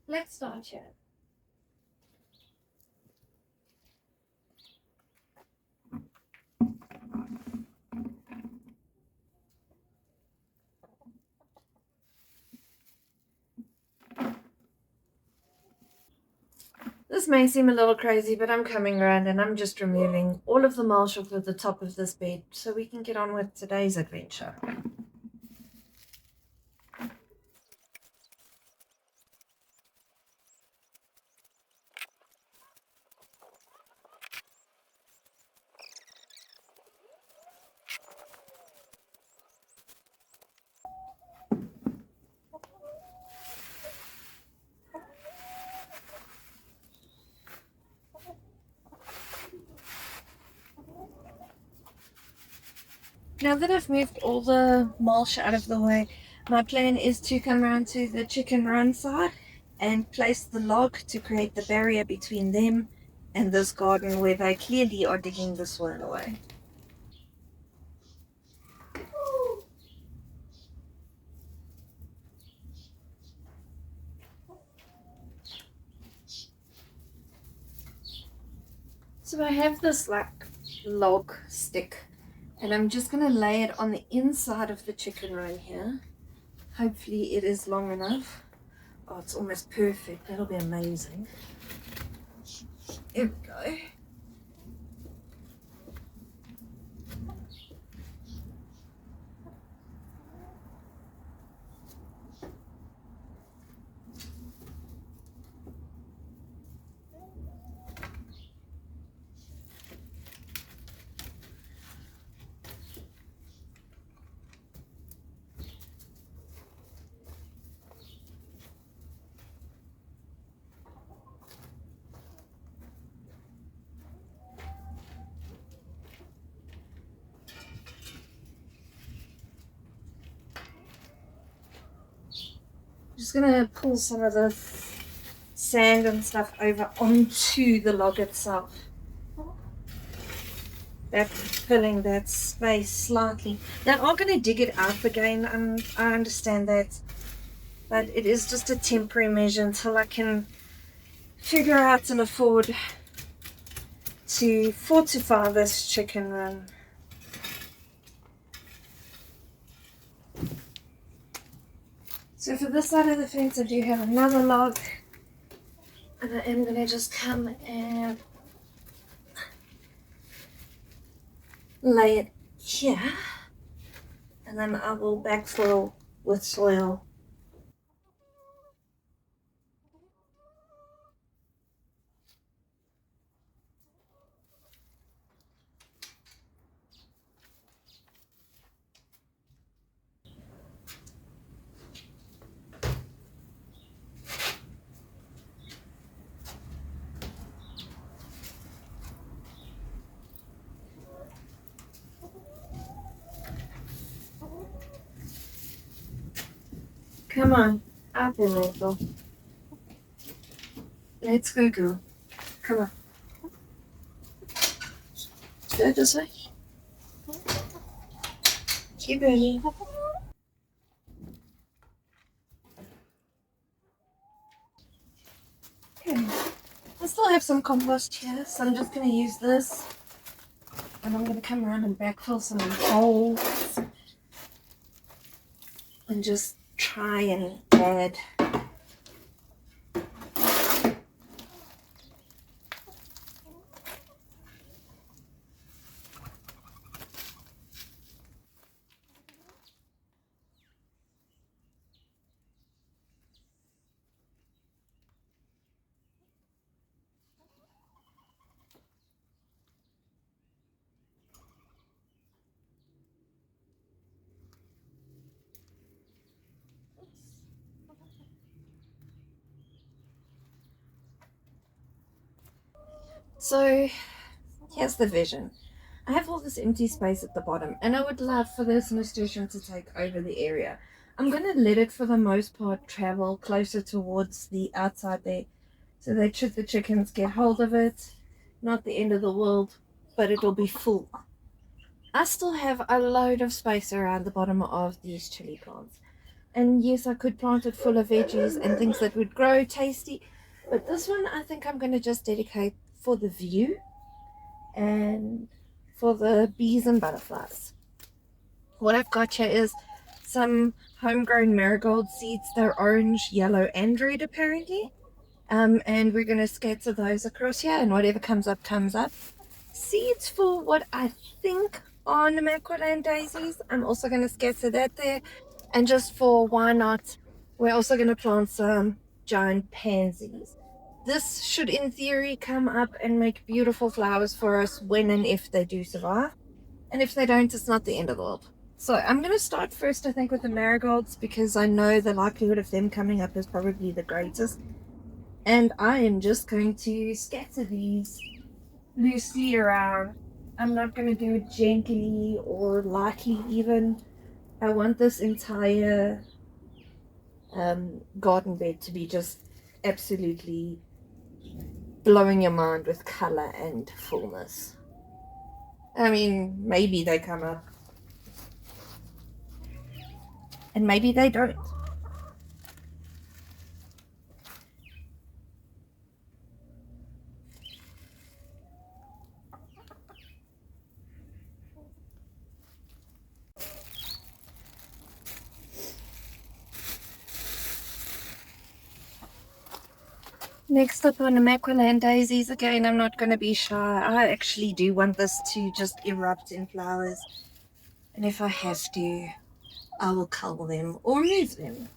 Let's start here. This may seem a little crazy, but I'm coming around and I'm just removing all of the mulch off of the top of this bed so we can get on with today's adventure. Now that I've moved all the mulch out of the way, my plan is to come around to the chicken run side and place the log to create the barrier between them and this garden where they clearly are digging the soil away. So I have this like log stick and I'm just going to lay it on the inside of the chicken run here. Hopefully it is long enough. Oh, it's almost perfect. That'll be amazing. Here we go. Just gonna pull some of the sand and stuff over onto the log itself. That's filling that space slightly. Now I'm gonna dig it out again, and I understand that, but it is just a temporary measure until I can figure out and afford to fortify this chicken run. So for this side of the fence I do have another log, and I am going to just come and lay it here, and then I will backfill with soil. Come on, out there, Rachel. Let's go, girl. Come on. Go this way. Keep burning. Okay. I still have some compost here, so I'm just going to use this. And I'm going to come around and backfill some holes. And just try and add So here's the vision. I have all this empty space at the bottom, and I would love for this nasturtium to take over the area. I'm going to let it, for the most part, travel closer towards the outside there, so that should the chickens get hold of it, not the end of the world, but it'll be full. I still have a load of space around the bottom of these chili plants. And yes, I could plant it full of veggies and things that would grow tasty. But this one I think I'm going to just dedicate for the view and for the bees and butterflies. What I've got here is some homegrown marigold seeds. They're orange, yellow, and red apparently. And we're going to scatter those across here, and whatever comes up, comes up. Seeds for what I think are Namaqualand daisies. I'm also going to scatter that there. And just for why not, we're also going to plant some giant pansies. This should, in theory, come up and make beautiful flowers for us when and if they do survive. And if they don't, it's not the end of the world. So I'm going to start first, I think, with the marigolds, because I know the likelihood of them coming up is probably the greatest. And I am just going to scatter these loosely around. I'm not going to do it gently or lightly even. I want this entire garden bed to be just absolutely blowing your mind with color and fullness. I mean, maybe they come up and maybe they don't. Next up on the Namaqualand daisies, again, I'm not going to be shy. I actually do want this to just erupt in flowers. And if I have to, I will cull them or move them.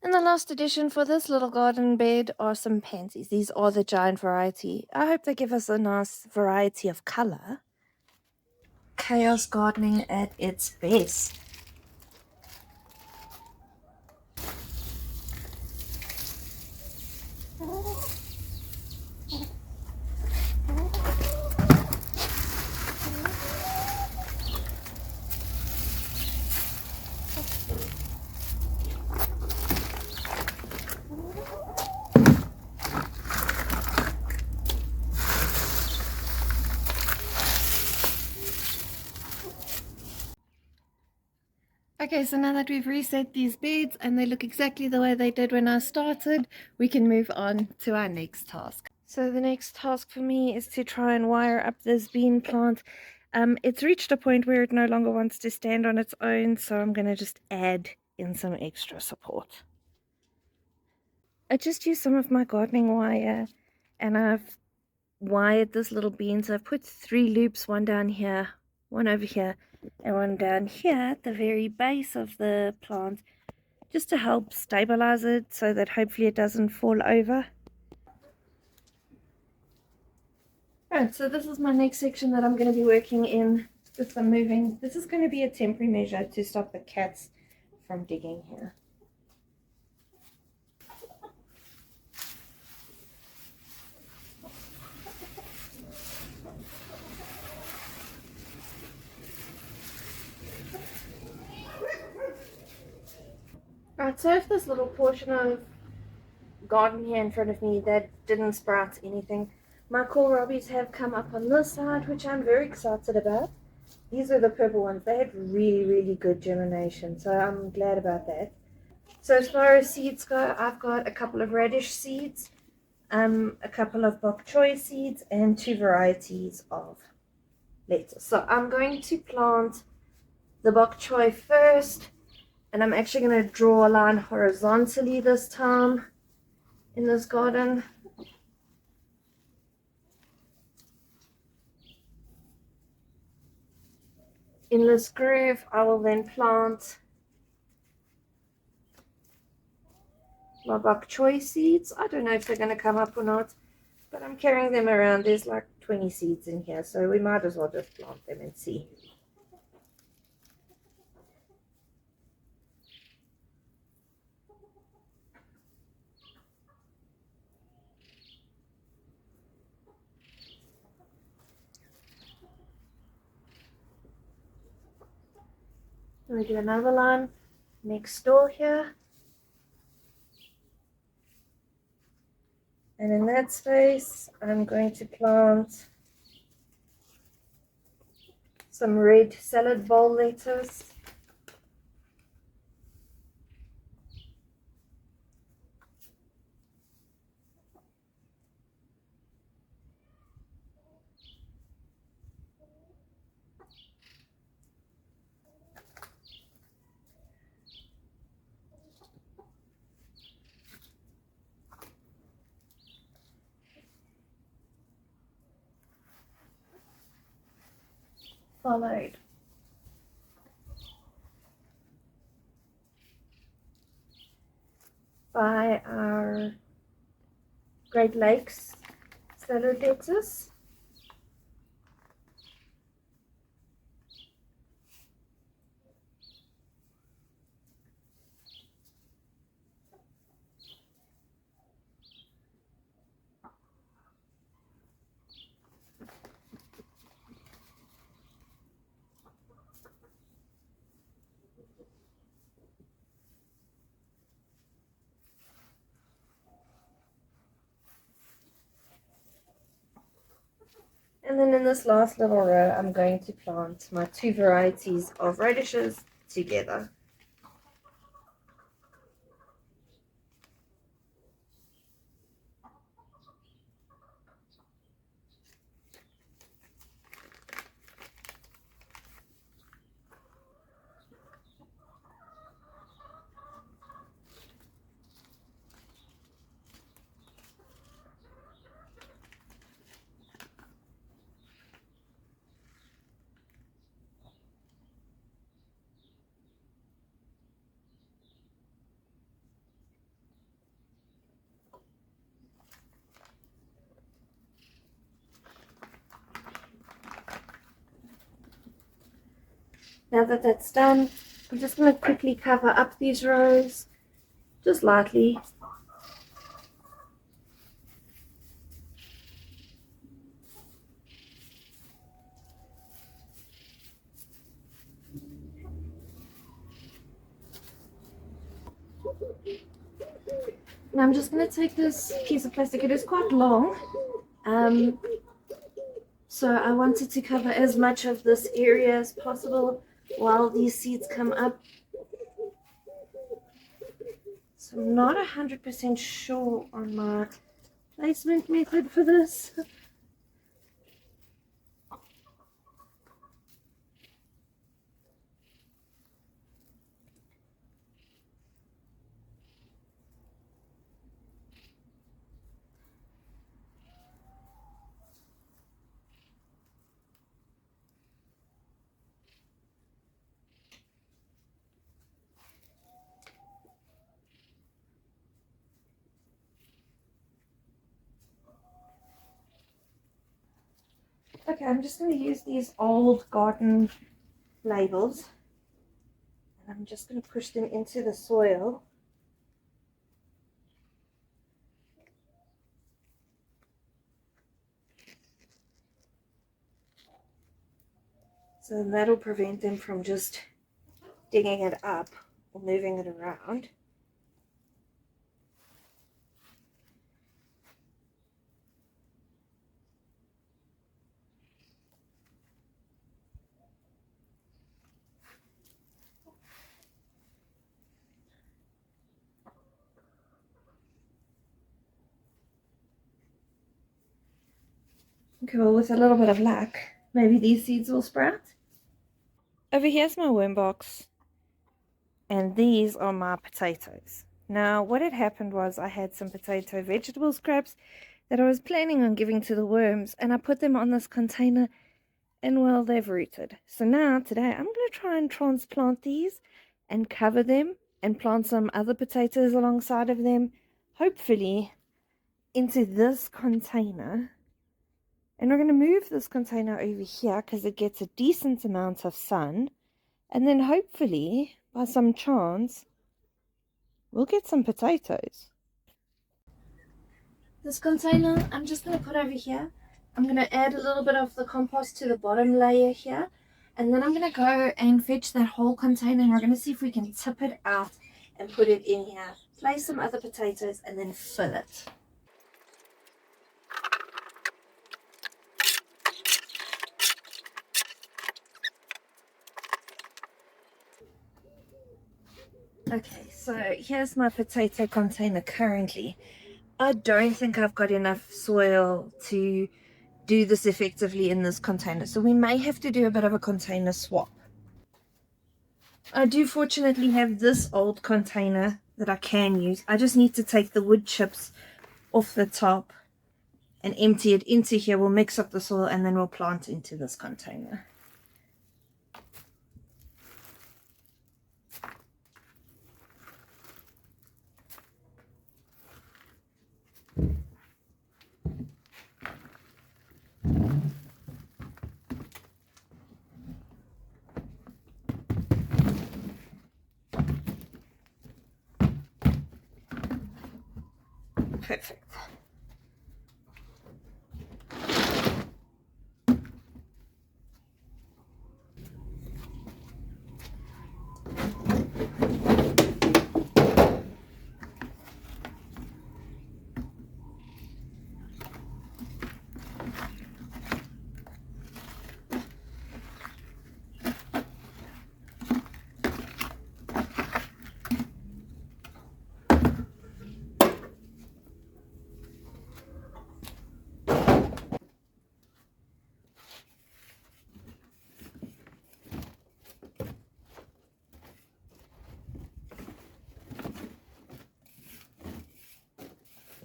And the last addition for this little garden bed are some pansies. These are the giant variety. I hope they give us a nice variety of color. Chaos gardening at its best. Okay, so now that we've reset these beds and they look exactly the way they did when I started, we can move on to our next task. So the next task for me is to try and wire up this bean plant. It's reached a point where it no longer wants to stand on its own, so I'm going to just add in some extra support. I just used some of my gardening wire and I've wired this little bean. So I've put 3 loops, one down here, one over here, and one down here at the very base of the plant, just to help stabilize it so that hopefully it doesn't fall over. Right, so this is my next section that I'm going to be working in with some moving. This is going to be a temporary measure to stop the cats from digging here. Right, so I have this little portion of garden here in front of me that didn't sprout anything. My kohlrabis have come up on this side, which I'm very excited about. These are the purple ones. They had really good germination, so I'm glad about that. So as far as seeds go, I've got a couple of radish seeds, a couple of bok choy seeds, and 2 varieties of lettuce. So I'm going to plant the bok choy first, and I'm actually going to draw a line horizontally this time in this garden. In this groove, I will then plant my bok choy seeds. I don't know if they're going to come up or not, But I'm carrying them around. There's like 20 seeds in here, so we might as well just plant them and see. We do another line next door here. And in that space, I'm going to plant some red salad bowl lettuce. Followed by our Great Lakes salad lettuce. And then in this last little row, I'm going to plant my two varieties of radishes together. Now that that's done, I'm just going to quickly cover up these rows, just lightly. Now I'm just going to take this piece of plastic. It is quite long, so I wanted to cover as much of this area as possible while these seeds come up. So I'm not 100% sure on my placement method for this. Okay, I'm just going to use these old garden labels, and I'm just going to push them into the soil. So that'll prevent them from just digging it up or moving it around. Okay, well, with a little bit of luck, maybe these seeds will sprout. Over here's my worm box, and these are my potatoes. Now, what had happened was I had some potato vegetable scraps that I was planning on giving to the worms, and I put them on this container, and well, they've rooted. So now, today, I'm going to try and transplant these and cover them and plant some other potatoes alongside of them. Hopefully, into this container. And we're going to move this container over here because it gets a decent amount of sun. And then hopefully, by some chance, we'll get some potatoes. This container, I'm just going to put over here. I'm going to add a little bit of the compost to the bottom layer here. And then I'm going to go and fetch that whole container. And we're going to see if we can tip it out and put it in here. Place some other potatoes and then fill it. Okay, so here's my potato container currently. I don't think I've got enough soil to do this effectively in this container, so we may have to do a bit of a container swap. I do fortunately have this old container that I can use. I just need to take the wood chips off the top and empty it into here. We'll mix up the soil and then we'll plant into this container. Perfect.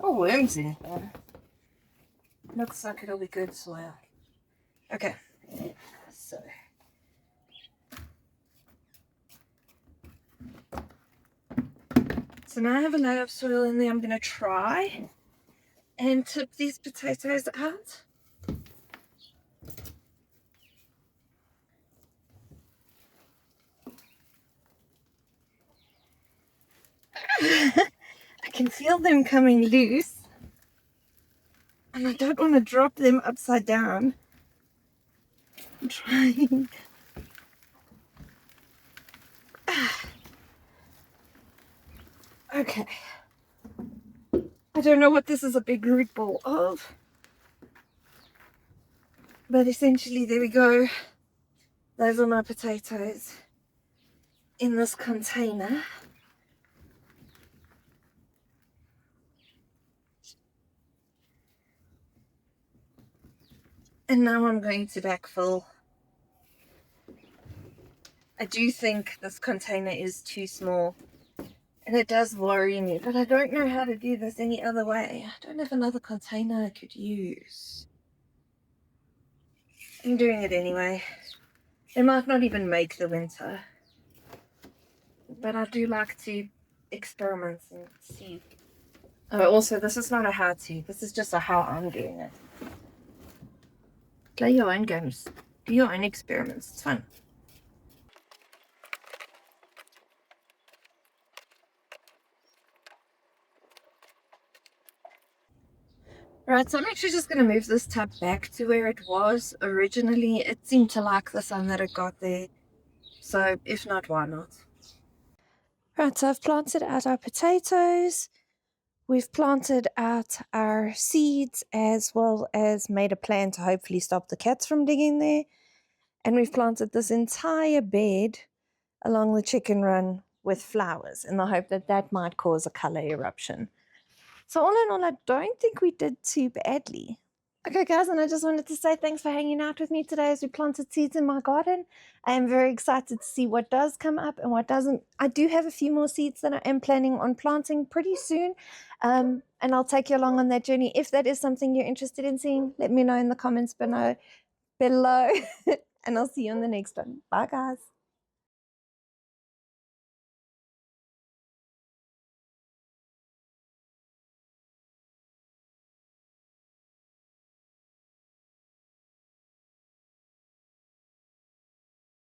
Oh, worms in there. Looks like it'll be good soil. Okay, so now I have a layer of soil in there. I'm going to try and tip these potatoes out. I can feel them coming loose. And I don't want to drop them upside down. I'm trying. Okay. I don't know what this is a big root ball of. But essentially, there we go. Those are my potatoes in this container. And now I'm going to backfill. I do think this container is too small. And it does worry me, but I don't know how to do this any other way. I don't have another container I could use. I'm doing it anyway. It might not even make the winter. But I do like to experiment and see. Oh, also, this is not a how-to. This is just a how I'm doing it. Play your own games. Do your own experiments. It's fun. Right, so I'm actually just going to move this tub back to where it was originally. It seemed to like the sun that it got there. So if not, why not? Right, so I've planted out our potatoes. We've planted out our seeds as well as made a plan to hopefully stop the cats from digging there. And we've planted this entire bed along the chicken run with flowers in the hope that that might cause a color eruption. So all in all, I don't think we did too badly. Okay, guys, and I just wanted to say thanks for hanging out with me today as we planted seeds in my garden. I am very excited to see what does come up and what doesn't. I do have a few more seeds that I am planning on planting pretty soon, and I'll take you along on that journey. If that is something you're interested in seeing, let me know in the comments below, and I'll see you on the next one. Bye, guys.